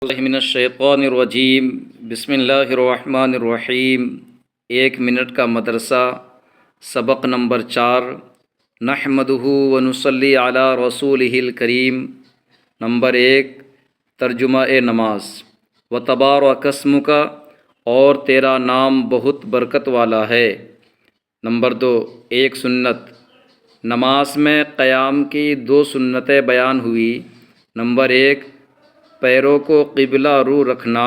من الشیطان الرجیم بسم اللہ الرحمن الرحیم 1 منٹ کا مدرسہ سبق نمبر 4 نحمدہ ونصلی علی رسولہ الکریم نمبر 1 ترجمہ نماز وتبارک اسمک اور تیرا نام بہت برکت والا ہے۔ نمبر 2 ایک سنت، نماز میں قیام کی 2 سنتیں بیان ہوئی۔ نمبر 1 پیروں کو قبلہ رو رکھنا۔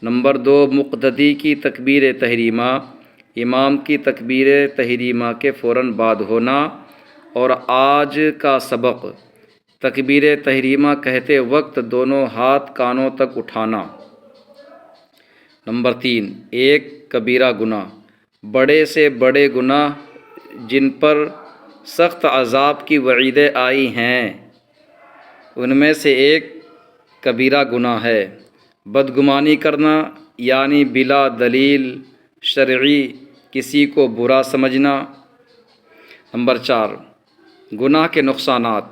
نمبر 2 مقتدی کی تکبیر تحریمہ، امام کی تکبیر تحریمہ کے فوراً بعد ہونا۔ اور آج کا سبق، تکبیر تحریمہ کہتے وقت دونوں ہاتھ کانوں تک اٹھانا۔ نمبر 3 ایک کبیرہ گناہ، بڑے سے بڑے گناہ جن پر سخت عذاب کی وعیدیں آئی ہیں، ان میں سے ایک کبیرہ گناہ ہے۔ بدگمانی کرنا یعنی بلا دلیل شرعی کسی کو برا سمجھنا۔ نمبر 4 گناہ کے نقصانات۔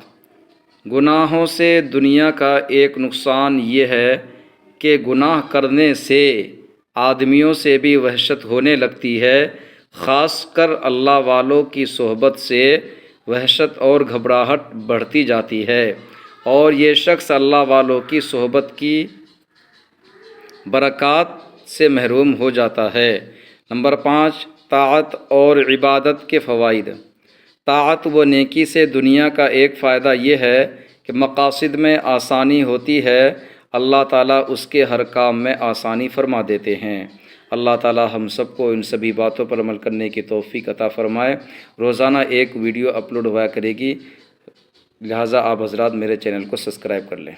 گناہوں سے دنیا کا ایک نقصان یہ ہے کہ گناہ کرنے سے آدمیوں سے بھی وحشت ہونے لگتی ہے، خاص کر اللہ والوں کی صحبت سے وحشت اور گھبراہٹ بڑھتی جاتی ہے، اور یہ شخص اللہ والوں کی صحبت کی برکات سے محروم ہو جاتا ہے۔ نمبر 5 طاعت اور عبادت کے فوائد۔ طاعت و نیکی سے دنیا کا ایک فائدہ یہ ہے کہ مقاصد میں آسانی ہوتی ہے، اللہ تعالیٰ اس کے ہر کام میں آسانی فرما دیتے ہیں۔ اللہ تعالیٰ ہم سب کو ان سبھی باتوں پر عمل کرنے کی توفیق عطا فرمائے۔ روزانہ ایک ویڈیو اپلوڈ ہوا کرے گی، لہٰذا آپ حضرات میرے چینل کو سبسکرائب کر لیں۔